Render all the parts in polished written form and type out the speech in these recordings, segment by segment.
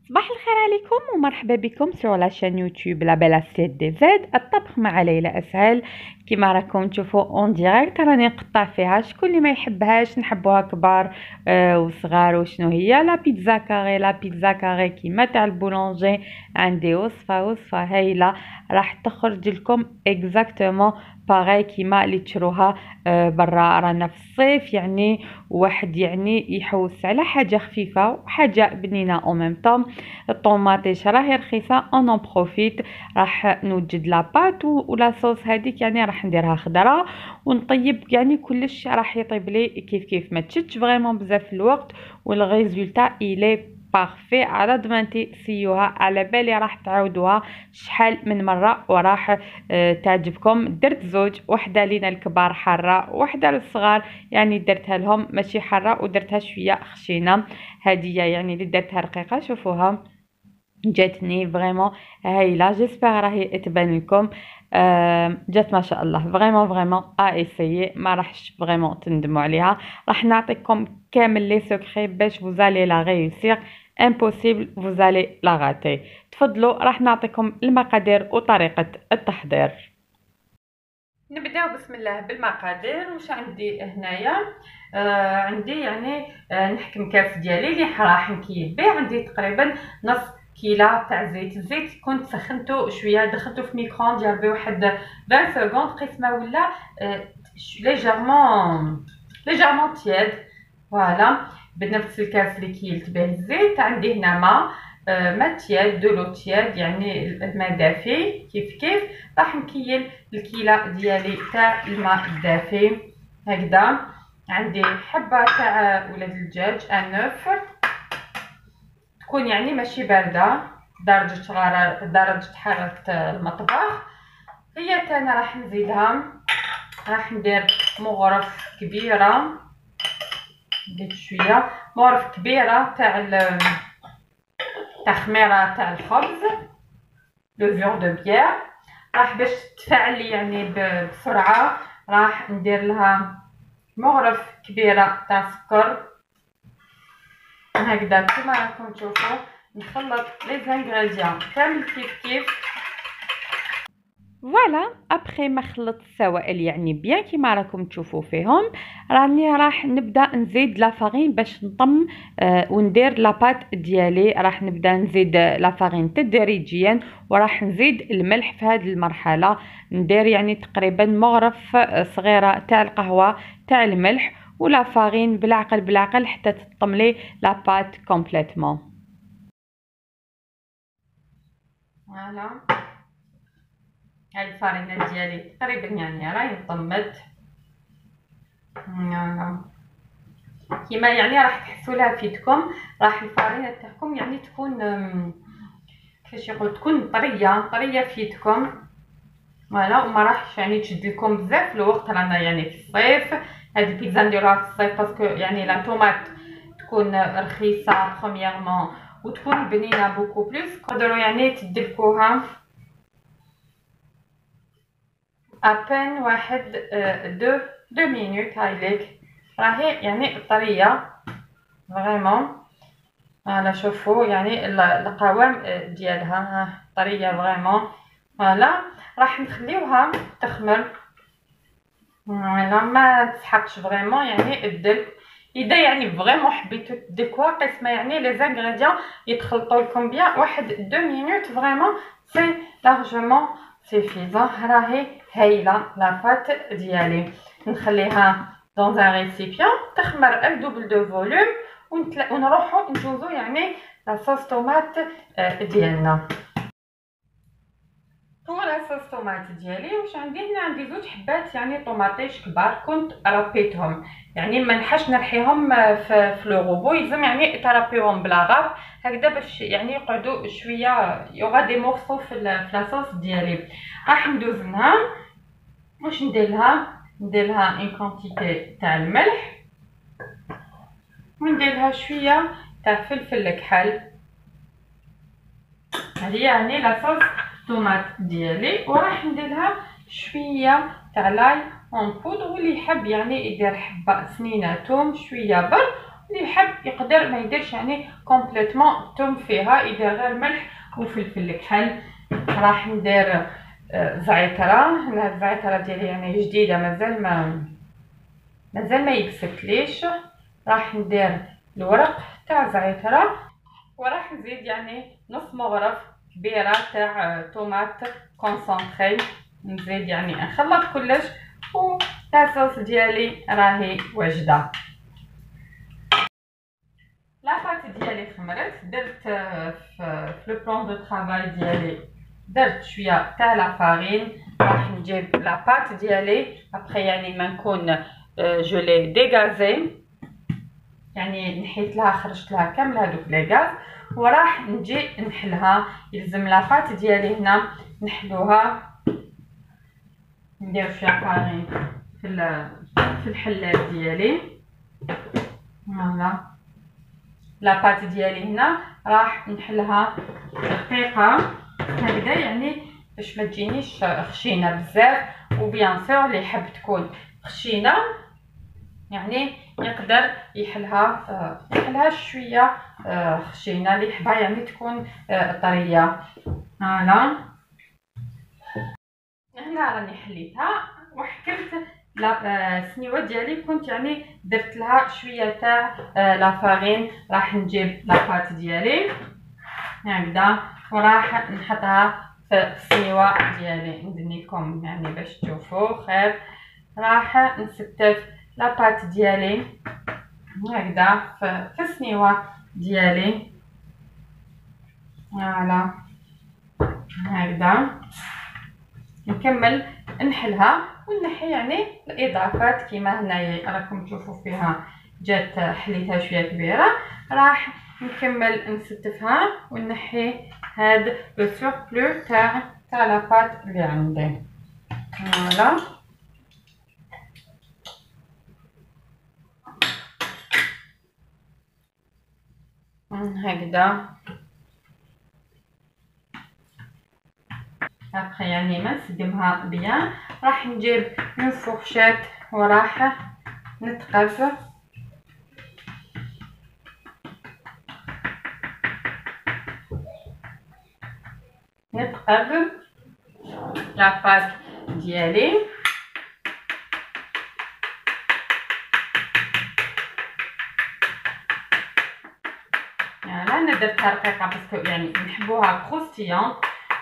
صباح الخير عليكم ومرحبا بكم سور لاشين يوتيوب لا بلا سيت دي زاد. الطبخ مع ليلى اسهل. كما راكم تشوفوا اون ديريكت راني نقطع فيها. شكون اللي ما يحبهاش؟ نحبوها كبار وصغار. وشنو هي لا بيتزا كاري؟ لا بيتزا كاري كيما تاع البولونجي. عندي وصفه هايله راح تخرج لكم اكزاكتومون باغي كيما اللي تشروها برا. رانا في الصيف يعني واحد يعني يحوس على حاجه خفيفه وحاجه بنينه او ميم طون. الطوماطيش راهي رخيصه اون بروفيت. راح نوجد لاباط ولا صوص هذيك يعني راح نديرها خضراء ونطيب يعني كلش راح يطيب لي كيف ما تشدش فريمون بزاف الوقت والريزولتا الي بارفي. على ضمانتي سيوها على بالي راح تعاودوها شحال من مره وراح تعجبكم. درت زوج، وحده لينا الكبار حاره وحده للصغار يعني درتها لهم ماشي حاره ودرتها شويه خشينه. هديه يعني اللي درتها رقيقه شوفوها جاتني فريمون هايله. جيسبر راهي تبان لكم. جات ما شاء الله فريمون اسيي ما راحش فريمون تندموا عليها. راح نعطيكم كامل لي سكري باش فوزالي لا ريوسير امبوسيبل فوزالي لا غاتي. تفضلوا راح نعطيكم المقادير وطريقه التحضير. نبداو بسم الله بالمقادير. واش عندي هنايا؟ عندي يعني نحكم كاس ديالي اللي راح نكيل به. عندي تقريبا نص كيلة تاع زيت. الزيت كنت سخنته شويه دخلته في ميكرووند ديال بواحد 20 سكوند قسمه ولا ليجيرمون تياد. فوالا بنفس الكاس اللي كيلت به الزيت. عندي هنا ما تياد دولو تياد يعني الماء دافي كيف راح نكيل الكيلة ديالي تاع الماء الدافي هكذا. عندي حبه تاع ولاد الدجاج انوف تكون يعني ماشي بارده درجه حراره المطبخ. هي تانا راح نزيدها. راح ندير مغرف كبيره بديت شويه مغرف كبيره تاع خميره تاع الخبز لوفيور دو بيير. راح باش تفعل يعني بسرعه راح ندير لها مغرف كبيره تاع سكر هكذا. كما راكم تشوفوا نخلط لي زانغريديون كامل كيف فوالا. ابخي ما خلطت السوائل يعني بيان كيما راكم تشوفوا فيهم راني راح نبدا نزيد لا فارين باش نطم وندير لاباط ديالي. راح نبدا نزيد لا فارين تدريجيا وراح نزيد الملح في هذه المرحله. ندير يعني تقريبا مغرف صغيره تاع القهوه تاع الملح ولا فارين بالعقل حتى تطم لي لاباط كومبليتمون. فوالا هاي الفارينة ديالي تقريبا يعني راهي طمت. كيما يعني راح تحسوا لها في يدكم راح الفارينة تاعكم يعني تكون كيفاش يقول تكون طريه في يدكم. فوالا وما راحش يعني تشد لكم بزاف الوقت. رانا يعني في الصيف هاد البيتزا نديروها في الصيف باسكو يعني لا طوماط تكون رخيصه برومييرمون وتكون بنينه بوكو بلوس. تقدروا يعني تدلكوها ابان واحد دو مينوت. هايليك راهي يعني طريه فريمون. انا شوفوا يعني القوام ديالها طريه فريمون. فوالا راح نخليوها تخمر. فوالا ما تسحقش فريمون يعني الدلك. اذا يعني فريمون حبيتو تدلكوها قسمه يعني لي زانغريديون يتخلطوا لكم بيان واحد 2 مينوت فريمون سي لارجومون سيفيزون. راهي هايله لافات ديالي. نخليها دون ان ريسيبيون تخمر الدوبل دو فوليوم ونروحو نجوزو يعني لا صوص طوماط ديالنا. هو لا صوص طوماط ديالي واش عندي هنا؟ عندي زوج حبات يعني طوماطيش كبار كنت ربيتهم يعني ما نحاش نرحيهم في لو روبو. يلزم يعني تربيهم بلا غاب هكذا باش يعني يقعدوا شويه يوغا دي مورسو في لاصوص ديالي. راح ندوز لها واش ندير لها اون كونتيتي تاع الملح وندير لها شويه تاع فلفل الكحل. هذه يعني لاصوص طوماط ديالي. وراح ندير لها شويه تاع لاي اون بودر واللي يحب يعني يدير حبه سنينه توم شويه برد اللي يحب يقدر ما يديرش يعني كومبليتمون الثوم فيها، يدير غير ملح وفلفل الكحل. راح ندير زعتره. هاد الزعتره ديالي يعني جديده، مازال ما يبستليش. راح ندير الورق تاع الزعتره، وراح نزيد يعني نص مغرف كبيره تاع طوماط كونسونطري. نزيد يعني نخلط كلش، و لاصوص ديالي راهي واجده. لاباط ديالي خمرت، درت في لو بلان دو طرافاي ديالي درت شويه تاع لا فارين. راح نجيب لاباط ديالي ابخي يعني ما نكون جو لي ديغازي، يعني نحيت لها خرجت لها كامل هذوك لي غاز، وراح نجي نحلها. يلزم لاباط ديالي هنا نحلوها، ندير فيها فارين في الحلات ديالي. فوالا لاباط ديالي هنا راح نحلها دقيقه هكذا، يعني باش ما تجينيش خشينه بزاف. وبيان سور اللي يحب تكون خشينه يعني يقدر يحلها شويه خشينه، اللي يحبها يعني تكون طريه. هنا راني حليتها وحكمت السنيوه ديالي، كنت يعني درت لها شويه تاع لا فارين. راح نجيب لاباط ديالي هكذا وراح نحطها في السنيوه ديالي. ندني لكم يعني باش تشوفوا خير. راح نستف لاباط ديالي هكذا في السنيوه ديالي. فوالا هكذا نكمل نحلها ونحي يعني الاضافات كيما هنايا راكم تشوفوا فيها جات حليتها شويه كبيره. راح نكمل نستفها ونحي هاد لو سوربلو تاع لاباط اللي عندي. فوالا هكذا. ابخي يعني ما نسدمها بيان، راح نجيب اون فورشيت وراح نتقب لاباط ديالي. انا درتها رقيقه باسكو يعني نحبوها كروستيون،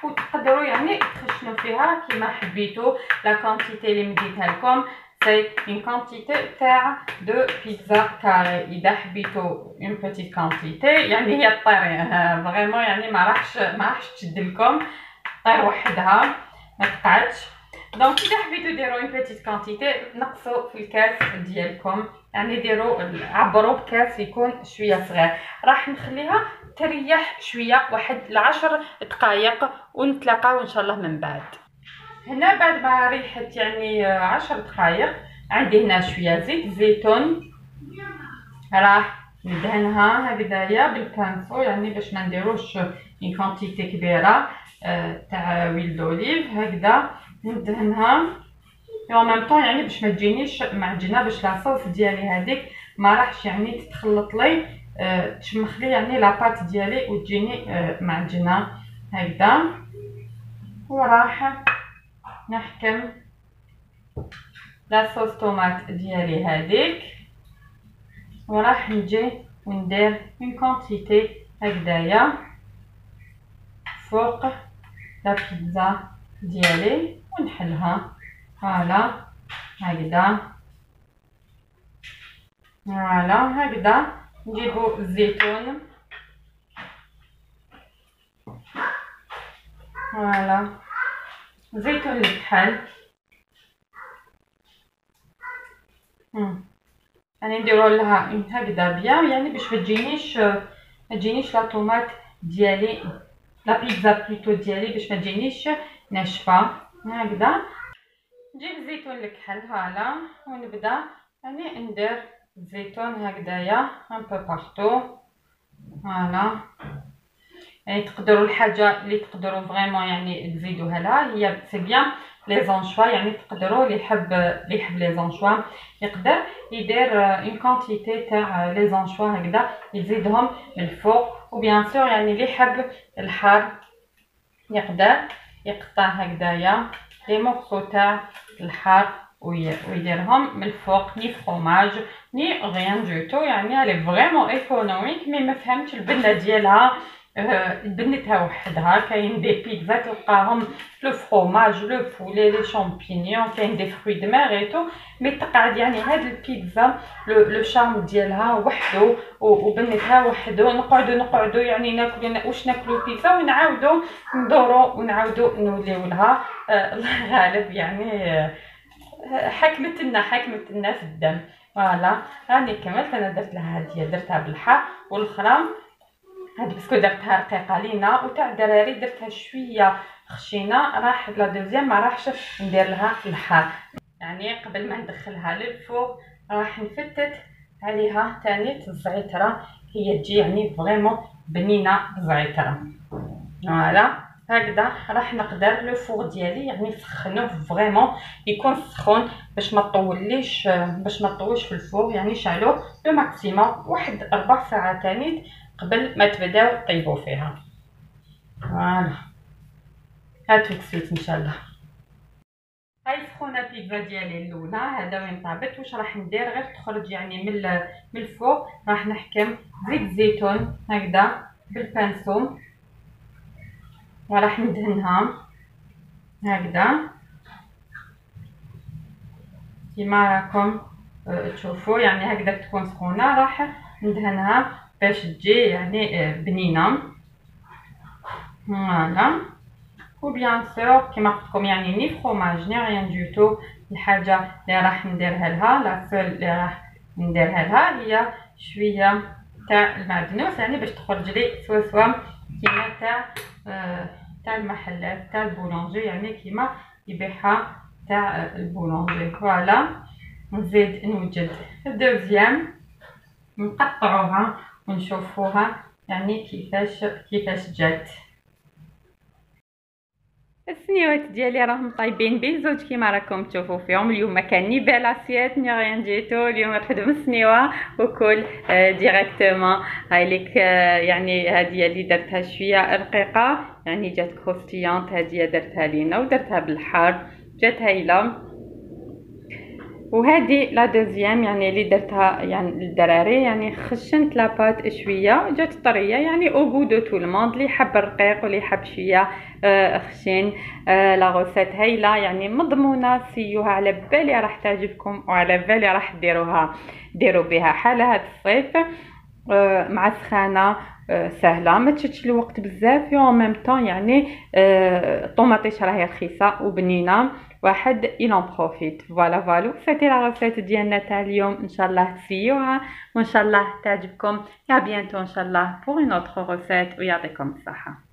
وتقدروا يعني تخشنوا فيها كيما حبيتوا. لا كونتيتي اللي مديتها لكم سي اون كونتيتي تاع دو بيتزا كاري. اذا حبيتوا اون بيتيت كونتيتي يعني هي طير فريمون يعني ما راحش تشد لكم، طير وحدها ما تقعدش. دونك اذا حبيتوا ديروا اون بيتيت كونتيتي نقصوا في الكاس ديالكم، يعني ديروا عبروا بكاس يكون شويه صغير. راح نخليها تريح شويه واحد 10 دقائق ونتلاقاو ان شاء الله من بعد. هنا بعد ما ريحت يعني 10 دقائق عندي هنا شويه زيت زيتون. راح ندهنها هكذايا بالبانسو يعني باش ما نديروش اون كونتيتي كبيره تاع ويل دوليف. هكذا ندهنها و ميم طون يعني باش ما تجينيش معجنه، باش لاصوص ديالي هذيك ما راحش يعني تتخلط لي تشمخ لي يعني لاباط ديالي وتجيني معجنه هكذا. وراح نحكم لاصوص طوماط ديالي هذيك، وراح نجي وندير اون كونتيتي هكذايا فوق لا بيتزا ديالي ونحلها. فوالا هكذا. فوالا هكذا نجيبو الزيتون. فوالا زيتون الكحل يعني نديرو لها هكذا بيان يعني باش ما تجينيش لا طوماط ديالي لا بيتزا بلوتو ديالي باش ما تجينيش ناشفه. هكذا نجيب الزيتون الكحل هالا ونبدا يعني ندير الزيتون هكذايا ان بو بارتو. فوالا يعني تقدروا الحاجه اللي تقدروا فريمون يعني تزيدوها لها هي سي بيان لي زونشوا. يعني تقدروا اللي يحب لي زونشوا يقدر يدير اون كونتيتي تاع لي زونشوا هكذا يزيدهم من الفوق. وبيان سور يعني اللي يحب الحار يقدر يقطع هكذايا لي مورسو تاع الحار ويديرهم من الفوق، ني فروماج ني غيان دو تو. يعني الي فريمون ايكونوميك. مي ما فهمتش البنه ديالها، بنتها وحدها. كاين دي بيتزا تلقاهم لو فروماج لو بولي لي شامبينيون، كاين دي فروي دو مير اي تو. مي تقعد يعني هاد البيتزا لو شارم ديالها وحده وبنتها وحده. نقعدو يعني ناكلو واش ناكلو بيتزا ونعاودو ندورو ونعاودو نوليو لها. الله غالب يعني حكمت لنا في الدم. فوالا راني كملت. انا درت لها هاديه درتها بالحار، والاخرى هاد باسكو درتها رقيقه لينا وتاع الدراري درتها شويه خشينه. راح لا دوزيام ما راحش ندير لها الحار. يعني قبل ما ندخلها للفوق راح نفتت عليها تاني الزعتره، هي تجي يعني فريمون بنينه بزعتره. فوالا هكذا راح نقدر لو فوق ديالي يعني نسخنوه فريمون يكون سخون باش ما تطولش في الفوق. يعني شعلوه لو ماكسيموم واحد 4 ساعات تاني قبل ما تبداو طيبوا فيها. فوالا هاتو كسيت ان شاء الله. هاي سخونه البيتزا ديالي الاولى. هذا وين طابت. واش راح ندير غير تخرج يعني من الفوق راح نحكم زيت زيتون هكذا بالبانسو وراح ندهنها هكذا كيما راكم تشوفوا. يعني هكذا تكون سخونه راح ندهنها باش تجي يعني بنينه. فوالا وبيان سور كيما قلت لكم يعني ني فروماج ني ريان دو تو. الحاجه اللي راح نديرها لها لا سول اللي راح نديرها لها هي شويه تاع المعدنوس، يعني باش تخرج لي سوا كيما تاع المحلات تاع البولونجي، يعني كيما يبيعها تاع البولونجي. فوالا نزيد نوجد الدوزيام نقطعوها ونشوفوها يعني كيفاش جات. السنيوات ديالي راهم طايبين بين زوج كيما راكم تشوفوا فيهم. اليوم ما كان ني بلاسيات ني غيان جيتو. اليوم نخدم السنيوه وكل ديريكتومون. هاي ليك يعني هذه اللي درتها شويه رقيقه يعني جات كروستيانت. هذه درتها لينا ودرتها بالحار جات هايله. وهذه لا دوزيام يعني اللي درتها يعني للدراري يعني خشنت لاباط شويه جات طريه يعني او بو دو تو الموند. اللي حب رقيق واللي حب شويه خشين. لا غوسيت هايله يعني مضمونه. سيوها على بالي راح تعجبكم وعلى بالي راح ديروا بها حاله هذا الصيف مع سخانه سهله ما تشدش الوقت بزاف. و ميم طون يعني الطوماطيش راهي رخيصه وبنينه واحد يلون بروفيت. فوالا فالو سيتي لا ريسيت ديالنا تاع اليوم. ان شاء الله تسيوها وان شاء الله تعجبكم. يا بيانتو ان شاء الله بور اون اوتر ريسيت ويعطيكم الصحه.